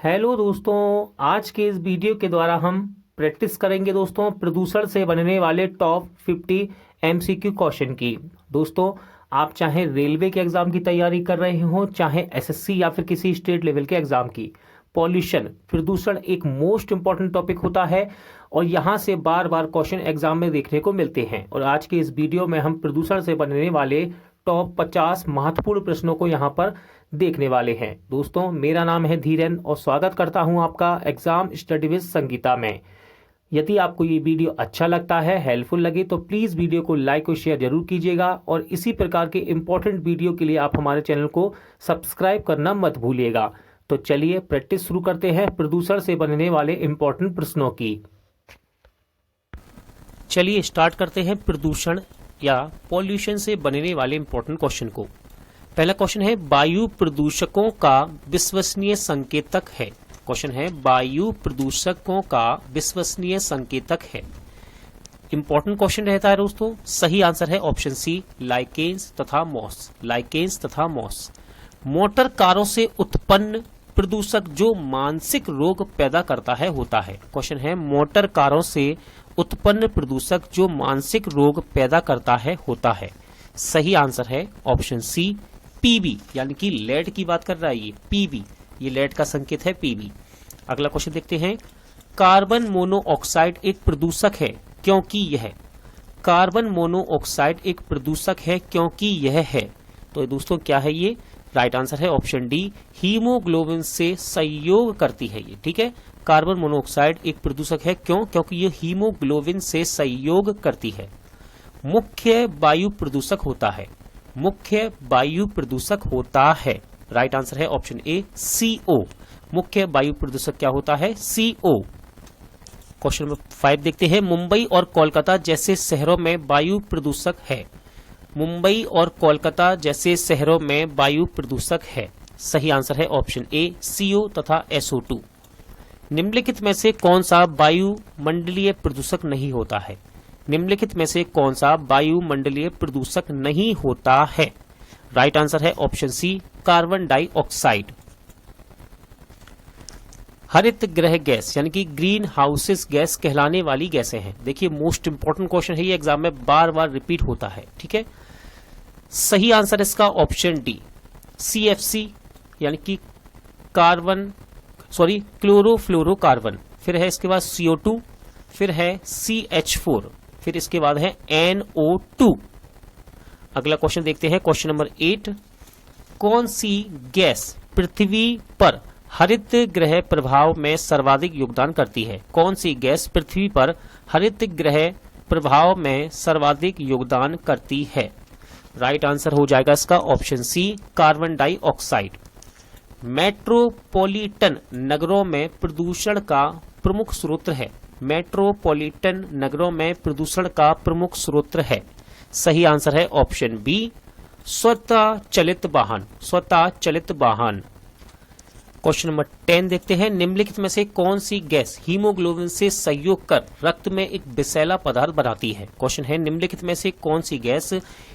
Hello दोस्तों, आज के इस वीडियो के द्वारा हम प्रैक्टिस करेंगे दोस्तों प्रदूषण से बनने वाले टॉप 50 एमसीक्यू क्वेश्चन की। दोस्तों, आप चाहे रेलवे के एग्जाम की तैयारी कर रहे हो, चाहे एसएससी या फिर किसी स्टेट लेवल के एग्जाम की, पॉल्यूशन प्रदूषण एक मोस्ट इंपॉर्टेंट टॉपिक होता है और यहाँ से बार बार क्वेश्चन एग्जाम में देखने को मिलते हैं। और आज के इस वीडियो में हम प्रदूषण से बनने वाले टॉप 50 महत्वपूर्ण प्रश्नों को यहाँ पर देखने वाले हैं। दोस्तों, मेरा नाम है धीरेन और स्वागत करता हूं आपका एग्जाम स्टडी विद संगीता में। यदि आपको ये वीडियो अच्छा लगता है, हेल्पफुल लगे, तो प्लीज़ वीडियो को लाइक और शेयर जरूर कीजिएगा और इसी प्रकार के इंपॉर्टेंट वीडियो के लिए आप हमारे चैनल को सब्सक्राइब करना मत भूलिएगा। तो चलिए प्रैक्टिस शुरू करते हैं प्रदूषण से बनने वाले इंपॉर्टेंट प्रश्नों की। चलिए स्टार्ट करते हैं प्रदूषण या पॉल्यूशन से बनने वाले इंपॉर्टेंट क्वेश्चन को। पहला क्वेश्चन है, वायु प्रदूषकों का विश्वसनीय संकेतक है। क्वेश्चन है, वायु प्रदूषकों का विश्वसनीय संकेतक है। इंपॉर्टेंट क्वेश्चन रहता है दोस्तों। सही आंसर है ऑप्शन सी, लाइकेन्स तथा मॉस। लाइकेन्स तथा मॉस। मोटर कारों से उत्पन्न प्रदूषक जो मानसिक रोग पैदा करता है होता है। क्वेश्चन है, मोटर कारों से उत्पन्न प्रदूषक जो मानसिक रोग पैदा करता है होता है। सही आंसर है ऑप्शन सी, पीबी, यानी कि लेड की बात कर रहा है ये पीबी, ये लेड का संकेत है पीबी। अगला क्वेश्चन देखते हैं, कार्बन मोनोऑक्साइड एक प्रदूषक है क्योंकि यह। कार्बन मोनोऑक्साइड एक प्रदूषक है क्योंकि यह है। तो दोस्तों क्या है ये? राइट आंसर है ऑप्शन डी, हीमोग्लोबिन से संयोग करती है ये। ठीक है, कार्बन मोनोऑक्साइड एक प्रदूषक है क्योंकि यह हीमोग्लोबिन से संयोग करती है। मुख्य वायु प्रदूषक होता है। मुख्य वायु प्रदूषक होता है। राइट आंसर है ऑप्शन ए, CO। मुख्य वायु प्रदूषक क्या होता है? CO। क्वेश्चन नंबर 5 देखते हैं, मुंबई और कोलकाता जैसे शहरों में वायु प्रदूषक है। मुंबई और कोलकाता जैसे शहरों में वायु प्रदूषक है। सही आंसर है ऑप्शन ए, CO तथा SO2। निम्नलिखित में से कौन सा वायुमंडलीय प्रदूषक नहीं होता है? निम्नलिखित में से कौन सा वायुमंडलीय प्रदूषक नहीं होता है? राइट आंसर है ऑप्शन सी, कार्बन डाइऑक्साइड। हरित गृह गैस यानी कि ग्रीन हाउसेस गैस कहलाने वाली गैसें हैं। देखिए मोस्ट इंपॉर्टेंट क्वेश्चन है ये, एग्जाम में बार बार रिपीट होता है। ठीक है, सही आंसर इसका ऑप्शन डी, CFC यानी कि क्लोरोफ्लोरोकार्बन। फिर है इसके बाद CO2, फिर है CH4, फिर इसके बाद है NO2। अगला क्वेश्चन देखते हैं, क्वेश्चन नंबर 8, कौन सी गैस पृथ्वी पर हरित गृह प्रभाव में सर्वाधिक योगदान करती है? कौन सी गैस पृथ्वी पर हरित गृह प्रभाव में सर्वाधिक योगदान करती है? राइट आंसर हो जाएगा इसका option C, carbon dioxide. Metropolitan नगरों में प्रदूषण का प्रमुख स्रोत है। मेट्रोपॉलिटन नगरों में प्रदूषण का प्रमुख स्रोत है। सही आंसर है ऑप्शन बी, स्वतः चलित वाहन। स्वतः चलित वाहन। क्वेश्चन नंबर 10 देखते हैं, निम्नलिखित में से कौन सी गैस हीमोग्लोबिन से संयोग कर रक्त में एक विषैला पदार्थ बनाती है? क्वेश्चन है, निम्नलिखित में से कौन सी गैस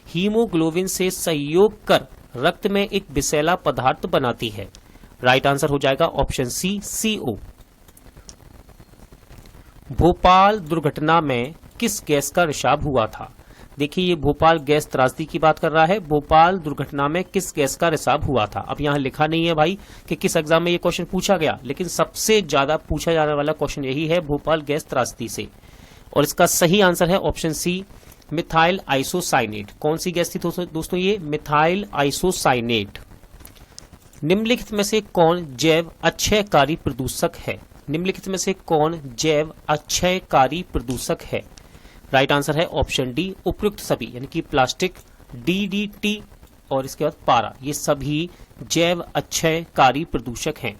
हीमोग्लोबिन से संयोग कर रक्त में एक विषैला पदार्थ बनाती है? राइट आंसर हो जाएगा ऑप्शन सी, CO। भोपाल दुर्घटना में किस गैस का रिसाव हुआ था? देखिए ये भोपाल गैस त्रासदी की बात कर रहा है। भोपाल दुर्घटना में किस गैस का रिसाव हुआ था? अब यहाँ लिखा नहीं है भाई कि किस एग्जाम में ये क्वेश्चन पूछा गया, लेकिन सबसे ज्यादा पूछा जाने वाला क्वेश्चन यही है, भोपाल गैस त्रासदी से। और इसका सही आंसर है ऑप्शन सी, मिथाइल आइसोसाइनेट। कौन सी गैस थी दोस्तों? ये मिथाइल आइसोसाइनेट। निम्नलिखित में से कौन जैव अक्षयकारी प्रदूषक है? निम्नलिखित में से कौन जैव अक्षयकारी प्रदूषक है? राइट आंसर है ऑप्शन डी, उपयुक्त सभी, यानी कि प्लास्टिक, DDT और इसके बाद पारा, ये सभी जैव अक्षयकारी प्रदूषक हैं।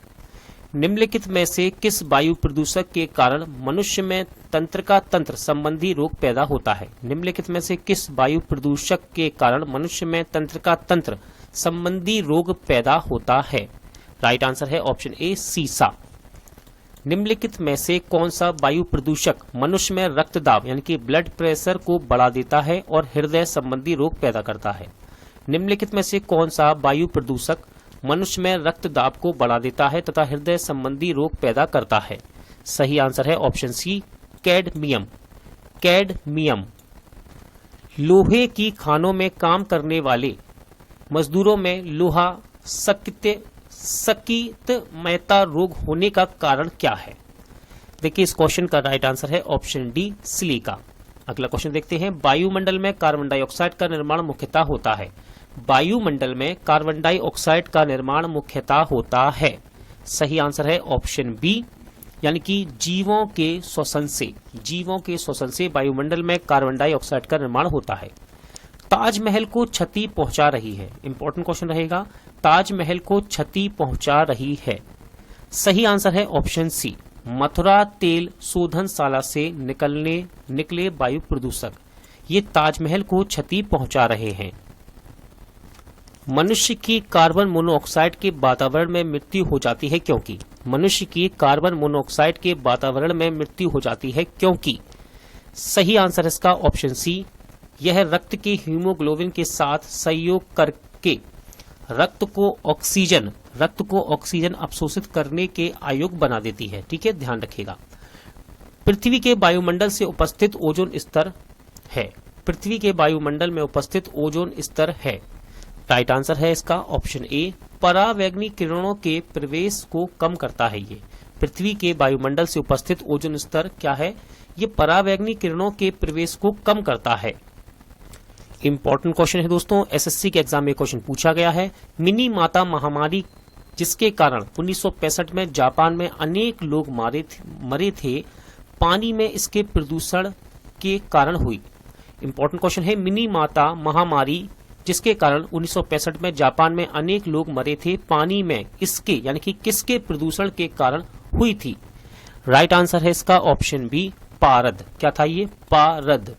निम्नलिखित में से किस वायु प्रदूषक के कारण मनुष्य में तंत्रिका तंत्र संबंधी रोग पैदा होता है? निम्नलिखित में से किस वायु प्रदूषक के कारण मनुष्य में तंत्रिका तंत्र संबंधी रोग पैदा होता है? राइट आंसर है ऑप्शन ए, सीसा। निम्नलिखित में से कौन सा वायु प्रदूषक मनुष्य में रक्तदाब यानी कि ब्लड प्रेशर को बढ़ा देता है और हृदय संबंधी रोग पैदा करता है? निम्नलिखित में से कौन सा वायु प्रदूषक मनुष्य में रक्त दाब को बढ़ा देता है तथा हृदय संबंधी रोग पैदा करता है। सही आंसर है ऑप्शन सी, कैडमियम। कैडमियम। लोहे की खानों में काम करने वाले मजदूरों में लोहा सकीतमयता रोग होने का कारण क्या है? देखिए इस क्वेश्चन का राइट आंसर है ऑप्शन डी, सिलिका। अगला क्वेश्चन देखते हैं। वायुमंडल में कार्बन डाइऑक्साइड का निर्माण मुख्यतः होता है। वायुमंडल में कार्बन डाइऑक्साइड का निर्माण मुख्यतः होता है। सही आंसर है ऑप्शन बी, यानी कि जीवों के श्वसन से वायुमंडल में कार्बन डाइऑक्साइड का निर्माण होता है। ताजमहल को क्षति पहुंचा रही है। इंपॉर्टेंट क्वेश्चन रहेगा, ताजमहल को क्षति पहुंचा रही है। सही आंसर है ऑप्शन सी, मथुरा तेल शोधनशाला से निकले वायु प्रदूषक ये ताजमहल को क्षति पहुंचा रहे हैं। मनुष्य की कार्बन मोनोऑक्साइड के वातावरण में मृत्यु हो जाती है क्योंकि? मनुष्य की कार्बन मोनोऑक्साइड के वातावरण में मृत्यु हो जाती है क्योंकि? सही आंसर इसका ऑप्शन सी, यह रक्त के हीमोग्लोबिन के साथ सहयोग करके रक्त को ऑक्सीजन अवशोषित करने के अयोग्य बना देती है। ठीक है, ध्यान रखिएगा। पृथ्वी के वायुमंडल से उपस्थित ओजोन स्तर है। पृथ्वी के वायुमंडल में उपस्थित ओजोन स्तर है। राइट आंसर है इसका ऑप्शन ए, परावैंगनी किरणों के प्रवेश को कम करता है। ये पृथ्वी के वायुमंडल से उपस्थित ओजोन स्तर क्या है? ये परावैंगनी किरणों के प्रवेश को कम करता है। इंपॉर्टेंट क्वेश्चन है दोस्तों, एसएससी के एग्जाम में क्वेश्चन पूछा गया है। मिनी माता महामारी जिसके कारण 1965 में जापान में अनेक लोग मरे थे, पानी में इसके प्रदूषण के कारण हुई। इंपॉर्टेंट क्वेश्चन है, मिनी माता महामारी जिसके कारण 1965 में जापान में अनेक लोग मरे थे, पानी में इसके यानी कि किसके प्रदूषण के कारण हुई थी? राइट आंसर है इसका ऑप्शन बी, पारद। क्या था ये? पारद।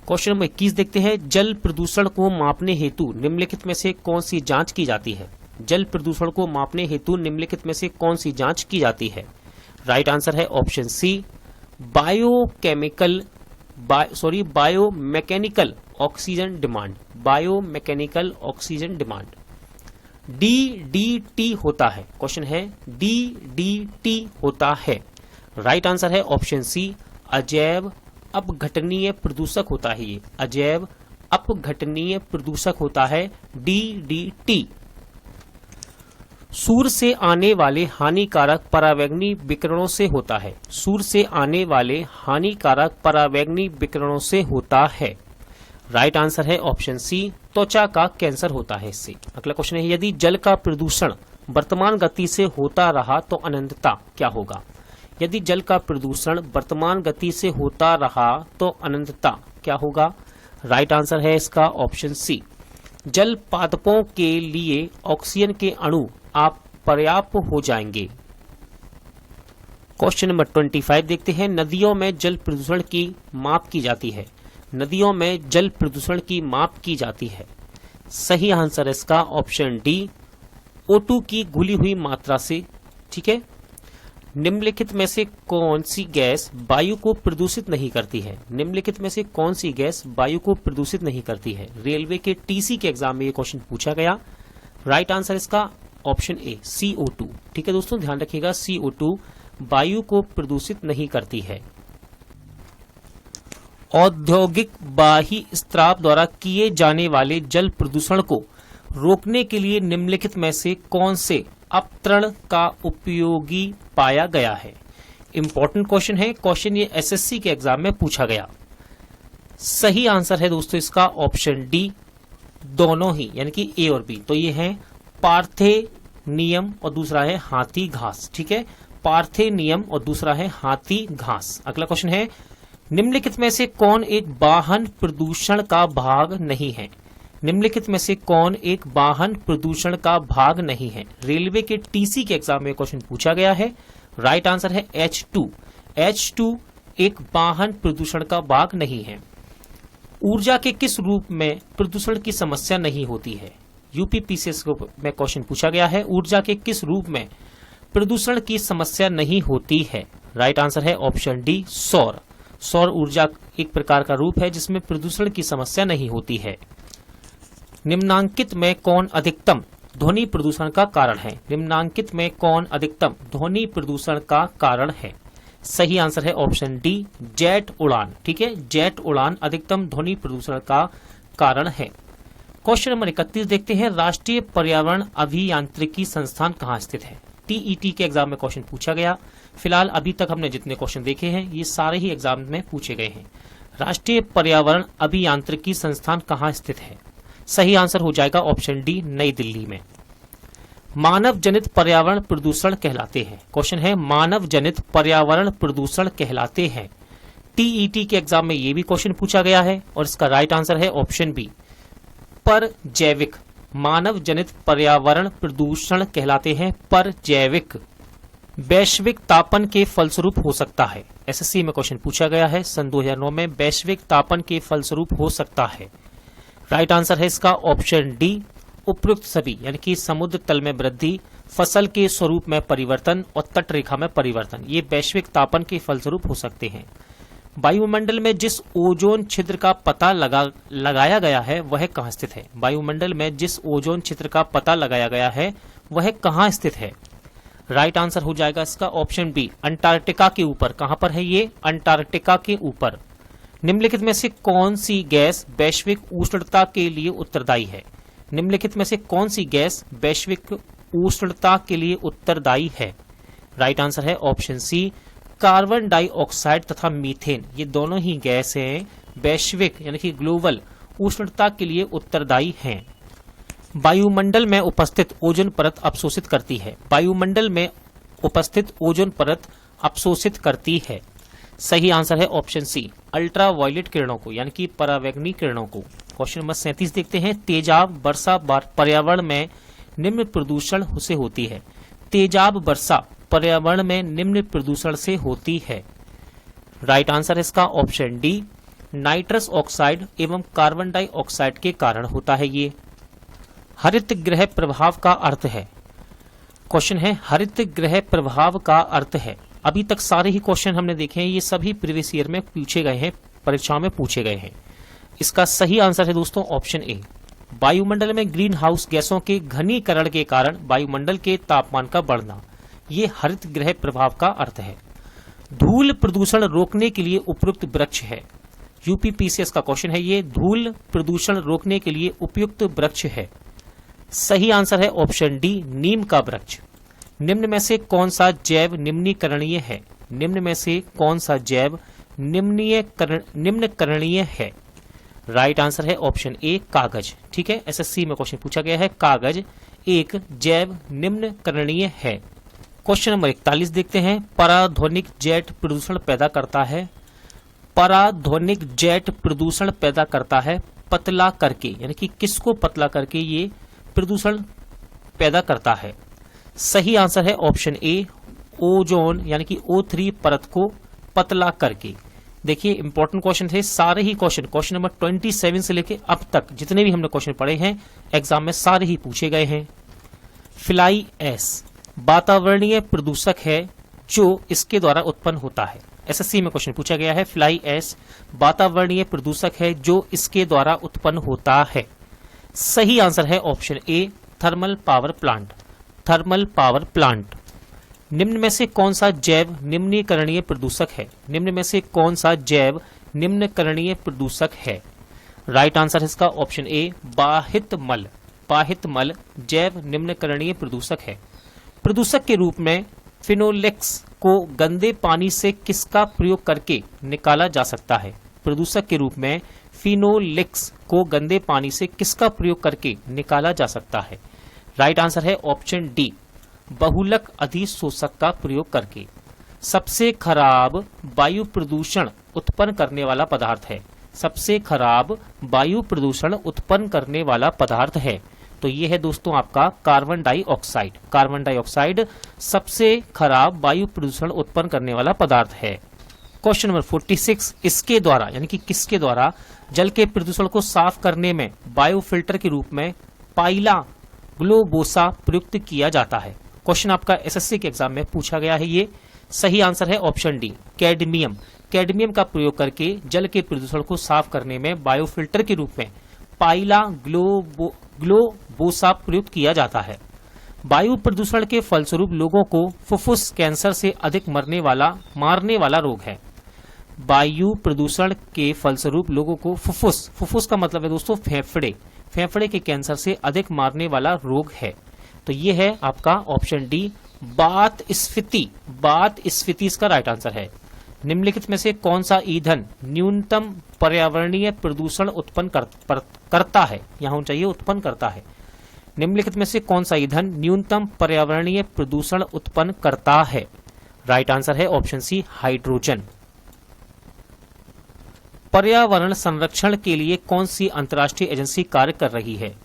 क्वेश्चन नंबर 21 देखते हैं। जल प्रदूषण को मापने हेतु निम्नलिखित में से कौन सी जांच की जाती है? जल प्रदूषण को मापने हेतु निम्नलिखित में से कौन सी जांच की जाती है? राइट आंसर है option C, biomechanical oxygen demand. Biomechanical oxygen demand. DDT होता है। क्वेश्चन है DDT होता है। राइट आंसर है ऑप्शन सी, अजैव अपघटनीय प्रदूषक होता है। ये अजैव अपघटनीय प्रदूषक होता है DDT। सूर्य से आने वाले हानिकारक परावैंगनी विकिरणों से होता है। सूर्य से आने वाले हानिकारक परावैंगनी विकिरणों से होता है। राइट आंसर है ऑप्शन सी, त्वचा का कैंसर होता है इससे। अगला क्वेश्चन है, यदि जल का प्रदूषण वर्तमान गति से होता रहा तो अनंतता क्या होगा? यदि जल का प्रदूषण वर्तमान गति से होता रहा तो अनंतता क्या होगा? राइट आंसर है इसका ऑप्शन सी, जल पादपों के लिए ऑक्सीजन के अणु आप पर्याप्त हो जाएंगे। क्वेश्चन नंबर 25 देखते हैं। नदियों में जल प्रदूषण की माप की जाती है। नदियों में जल प्रदूषण की माप की जाती है। सही आंसर इसका ऑप्शन डी, O2 की घुली हुई मात्रा से। ठीक है, निम्नलिखित में से कौन सी गैस वायु को प्रदूषित नहीं करती है? निम्नलिखित में से कौन सी गैस वायु को प्रदूषित नहीं करती है? रेलवे के TC के एग्जाम में ये क्वेश्चन पूछा गया। राइट आंसर इसका ऑप्शन ए, CO2। ठीक है दोस्तों, ध्यान रखिएगा, CO2 वायु को प्रदूषित नहीं करती है। औद्योगिक बाह्य स्त्राव द्वारा किए जाने वाले जल प्रदूषण को रोकने के लिए निम्नलिखित में से कौन से अपतरण का उपयोगी पाया गया है? इंपॉर्टेंट क्वेश्चन है। क्वेश्चन ये एसएससी के एग्जाम में पूछा गया। सही आंसर है दोस्तों इसका ऑप्शन डी, दोनों ही, यानी कि ए और बी। तो ये है पार्थेनियम और दूसरा है हाथी घास। ठीक है, पार्थेनियम और दूसरा है हाथी घास। अगला क्वेश्चन है, निम्नलिखित में से कौन एक वाहन प्रदूषण का भाग नहीं है? निम्नलिखित में से कौन एक वाहन प्रदूषण का भाग नहीं है? रेलवे के TC के एग्जाम में क्वेश्चन पूछा गया है। राइट आंसर है H2। H2 एक वाहन प्रदूषण का भाग नहीं है। ऊर्जा के किस रूप में प्रदूषण की समस्या नहीं होती है? UPPCS में क्वेश्चन पूछा गया है। ऊर्जा के किस रूप में प्रदूषण की समस्या नहीं होती है? राइट आंसर है ऑप्शन डी, सौर। सौर ऊर्जा एक प्रकार का रूप है जिसमें प्रदूषण की समस्या नहीं होती है। निम्नांकित में कौन अधिकतम ध्वनि प्रदूषण का कारण है? निम्नांकित में कौन अधिकतम ध्वनि प्रदूषण का कारण है? सही आंसर है ऑप्शन डी, जेट उड़ान। ठीक है, जेट उड़ान अधिकतम ध्वनि प्रदूषण का कारण है। क्वेश्चन नंबर 31 देखते हैं, राष्ट्रीय पर्यावरण अभियांत्रिकी संस्थान कहाँ स्थित है? टीईटी के एग्जाम में क्वेश्चन पूछा गया। फिलहाल अभी तक हमने जितने क्वेश्चन देखे हैं ये सारे ही एग्जाम में पूछे गए हैं। राष्ट्रीय पर्यावरण अभियांत्रिकी संस्थान कहाँ स्थित है? सही आंसर हो जाएगा ऑप्शन डी, नई दिल्ली में। मानव जनित पर्यावरण प्रदूषण कहलाते हैं। क्वेश्चन है मानव जनित पर्यावरण प्रदूषण कहलाते हैं। टीईटी के एग्जाम में ये भी क्वेश्चन पूछा गया है और इसका राइट आंसर है ऑप्शन बी, पर जैविक। मानव जनित पर्यावरण प्रदूषण कहलाते हैं पर जैविक। वैश्विक तापन के फलस्वरूप हो सकता है। एसएससी में क्वेश्चन पूछा गया है सन 2009 में, वैश्विक तापन के फलस्वरूप हो सकता है। राइट आंसर है इसका ऑप्शन डी, उपयुक्त सभी, यानी कि समुद्र तल में वृद्धि, फसल के स्वरूप में परिवर्तन और तट रेखा में परिवर्तन, ये वैश्विक तापन के फलस्वरूप हो सकते हैं। वायुमंडल में जिस ओजोन छिद्र का पता लगाया गया है वह कहाँ स्थित है? वायुमंडल में जिस ओजोन छिद्र का पता लगाया गया है वह कहाँ स्थित है? राइट आंसर हो जाएगा इसका ऑप्शन बी, अंटार्कटिका के ऊपर। कहां पर है ये? अंटार्कटिका के ऊपर। निम्नलिखित में से कौन सी गैस वैश्विक उष्णता के लिए उत्तरदायी है? निम्नलिखित में से कौन सी गैस वैश्विक उष्णता के लिए उत्तरदायी है? राइट आंसर है ऑप्शन सी, कार्बन डाइऑक्साइड तथा मीथेन, ये दोनों ही गैस हैं वैश्विक यानी कि ग्लोबल उष्णता के लिए उत्तरदायी हैं। वायुमंडल में उपस्थित ओजोन परत अवशोषित करती है। वायुमंडल में उपस्थित ओजोन परत अवशोषित करती है। सही आंसर है ऑप्शन सी, अल्ट्रावायलेट किरणों को, यानी कि परावैंगनी किरणों को। क्वेश्चन नंबर 37 देखते हैं, तेजाब वर्षा पर्यावरण में निम्न प्रदूषण से होती है। तेजाब वर्षा पर्यावरण में निम्न प्रदूषण से होती है। राइट आंसर है इसका ऑप्शन डी, नाइट्रस ऑक्साइड एवं कार्बन डाइऑक्साइड के कारण होता है ये। हरित गृह प्रभाव का अर्थ है? क्वेश्चन है हरित गृह प्रभाव का अर्थ है। अभी तक सारे ही क्वेश्चन हमने देखे हैं, ये सभी प्रीवियस ईयर में पूछे गए हैं, परीक्षाओं में पूछे गए हैं। इसका सही आंसर है दोस्तों ऑप्शन ए, वायुमंडल में ग्रीन हाउस गैसों के घनीकरण के कारण वायुमंडल के तापमान का बढ़ना, ये हरित गृह प्रभाव का अर्थ है। धूल प्रदूषण रोकने के लिए उपयुक्त वृक्ष है। यूपीपीसीएस का क्वेश्चन है ये, धूल प्रदूषण रोकने के लिए उपयुक्त वृक्ष है। सही आंसर है ऑप्शन डी, नीम का वृक्ष। निम्न में से कौन सा जैव निम्नीकरणीय है? निम्न में से कौन सा जैव निम्नकरणीय है? राइट आंसर है ऑप्शन ए, कागज। ठीक है, एसएससी में क्वेश्चन पूछा गया है, कागज एक जैव निम्नकरणीय है। क्वेश्चन नंबर 41 देखते हैं, पराध्वनिक जेट प्रदूषण पैदा करता है। पराध्वनिक जेट प्रदूषण पैदा करता है पतला करके, यानी कि किसको पतला करके ये प्रदूषण पैदा करता है? सही आंसर है ऑप्शन ए, ओजोन यानी कि O3 परत को पतला करके। देखिए इंपॉर्टेंट क्वेश्चन थे सारे ही क्वेश्चन नंबर 27 से लेके अब तक जितने भी हमने क्वेश्चन पढ़े हैं एग्जाम में सारे ही पूछे गए हैं। फ्लाई ऐश वातावरणीय प्रदूषक है जो इसके द्वारा उत्पन्न होता है। एसएससी में क्वेश्चन पूछा गया है, फ्लाई ऐश वातावरणीय प्रदूषक है जो इसके द्वारा उत्पन्न होता है। सही आंसर है option A, thermal power plant. Thermal power plant. निम्न में से कौन सा जैव निम्नीकरणीय प्रदूषक है? निम्न में से कौन सा जैव निम्नकरणीय प्रदूषक है? राइट आंसर है इसका ऑप्शन ए, बाहित मल। बाहित मल जैव निम्नकरणीय प्रदूषक है। प्रदूषक के रूप में फिनोलेक्स को गंदे पानी से किसका प्रयोग करके निकाला जा सकता है? प्रदूषक के रूप में फिनोलेक्स को गंदे पानी से किसका प्रयोग करके निकाला जा सकता है? राइट आंसर है ऑप्शन डी, बहुलक अधिशोषक का प्रयोग करके। सबसे खराब वायु प्रदूषण उत्पन्न करने वाला पदार्थ है। सबसे खराब वायु प्रदूषण उत्पन्न करने वाला पदार्थ है तो ये है दोस्तों आपका कार्बन डाइऑक्साइड। कार्बन डाइऑक्साइड सबसे खराब वायु प्रदूषण उत्पन्न करने वाला पदार्थ है। क्वेश्चन नंबर 46, इसके द्वारा यानी कि किसके द्वारा जल के प्रदूषण को साफ करने में बायोफिल्टर के रूप में पाइला ग्लोबोसा प्रयुक्त किया जाता है? क्वेश्चन आपका एसएससी के एग्जाम में पूछा गया है ये। सही आंसर है ऑप्शन डी, कैडमियम। कैडमियम का प्रयोग करके जल के प्रदूषण को साफ करने में बायोफिल्टर के रूप में पाइला ग्लोबोसा प्रयुक्त किया जाता है। वायु प्रदूषण के फलस्वरूप लोगों को फुफ्फुस कैंसर से अधिक मारने वाला रोग है। वायु प्रदूषण के फलस्वरूप लोगों को फुफ्फुस का मतलब है दोस्तों फेफड़े के कैंसर से अधिक मारने वाला रोग है। तो ये है आपका ऑप्शन डी, बात स्फीति इसका राइट आंसर है। निम्नलिखित में से कौन सा ईंधन न्यूनतम पर्यावरणीय प्रदूषण उत्पन्न करता है, यहाँ होना चाहिए उत्पन्न करता है। निम्नलिखित में से कौन सा ईंधन न्यूनतम पर्यावरणीय प्रदूषण उत्पन्न करता है? राइट आंसर है ऑप्शन सी, हाइड्रोजन। पर्यावरण संरक्षण के लिए कौन सी अंतर्राष्ट्रीय एजेंसी कार्य कर रही है?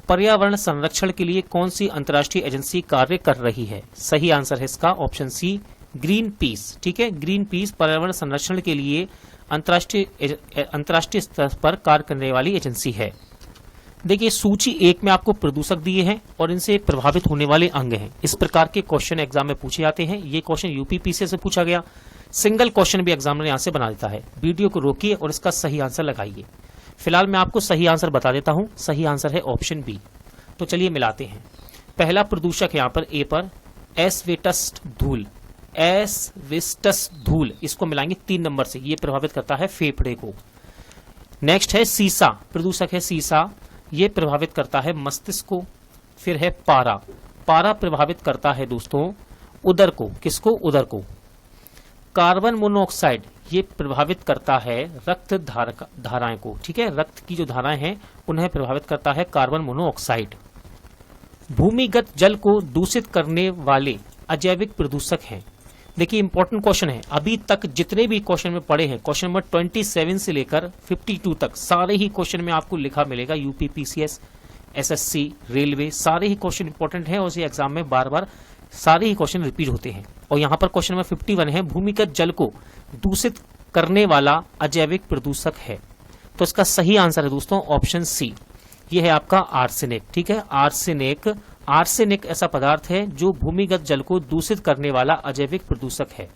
पर्यावरण संरक्षण के लिए कौन सी अंतर्राष्ट्रीय एजेंसी कार्य कर रही है? सही आंसर है इसका ऑप्शन सी, ग्रीन पीस। ठीक है, ग्रीन पीस पर्यावरण संरक्षण के लिए अंतर्राष्ट्रीय स्तर पर कार्य करने वाली एजेंसी है। देखिए सूची 1 में आपको प्रदूषक दिए हैं और इनसे प्रभावित होने वाले अंग हैं। इस प्रकार के क्वेश्चन एग्जाम में पूछे जाते हैं। ये क्वेश्चन यूपीपीसीएस से पूछा गया, सिंगल क्वेश्चन भी एग्जामिनर यहां से बना देता है। वीडियो को रोकिए और इसका सही आंसर लगाइए। फिलहाल मैं आपको सही आंसर बता देता हूं, सही आंसर है ऑप्शन बी। तो चलिए मिलाते हैं। पहला प्रदूषक यहाँ पर ए पर एस्बेस्टस धूल, इसको मिलाएंगे 3 नंबर से। ये प्रभावित करता है फेफड़े को। नेक्स्ट है सीसा, प्रदूषक है सीसा, ये प्रभावित करता है मस्तिष्क को। फिर है पारा प्रभावित करता है दोस्तों उदर को। किसको? उदर को। कार्बन मोनोऑक्साइड ये प्रभावित करता है रक्त धाराएं को। ठीक है, रक्त की जो धाराएं हैं उन्हें प्रभावित करता है कार्बन मोनोऑक्साइड। भूमिगत जल को दूषित करने वाले अजैविक प्रदूषक हैं। देखिए इंपॉर्टेंट क्वेश्चन है, अभी तक जितने भी क्वेश्चन में पढ़े हैं, क्वेश्चन नंबर 27 से लेकर 52 तक सारे ही क्वेश्चन में आपको लिखा मिलेगा। यूपीपीसीएस, एसएससी, रेलवे, सारे ही क्वेश्चन इंपॉर्टेंट है और इस एग्जाम में बार बार सारे ही क्वेश्चन रिपीट होते हैं। और यहाँ पर क्वेश्चन नंबर 51 है, भूमिगत जल को दूषित करने वाला अजैविक प्रदूषक है। तो इसका सही आंसर है दोस्तों ऑप्शन सी, ये है आपका आर्सेनिक। ठीक है, आर्सेनिक ऐसा पदार्थ है जो भूमिगत जल को दूषित करने वाला अजैविक प्रदूषक है।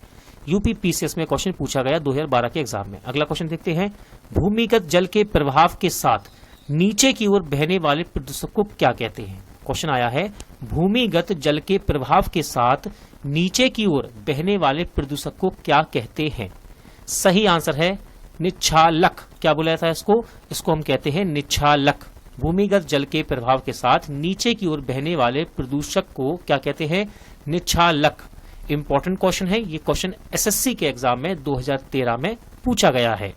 यूपीपीसीएस में क्वेश्चन पूछा गया 2012 के एग्जाम में। अगला क्वेश्चन देखते हैं, भूमिगत जल के प्रभाव के साथ नीचे की ओर बहने वाले प्रदूषक को क्या कहते हैं? क्वेश्चन आया है, भूमिगत जल के प्रभाव के साथ नीचे की ओर बहने वाले प्रदूषक को क्या कहते हैं? सही आंसर है निच्छालक। क्या बोला जाता है इसको हम कहते हैं निच्छालक। भूमिगत जल के प्रभाव के साथ नीचे की ओर बहने वाले प्रदूषक को क्या कहते हैं? निच्छालक। इंपॉर्टेंट क्वेश्चन है ये, क्वेश्चन एसएससी के एग्जाम में 2013 में पूछा गया है।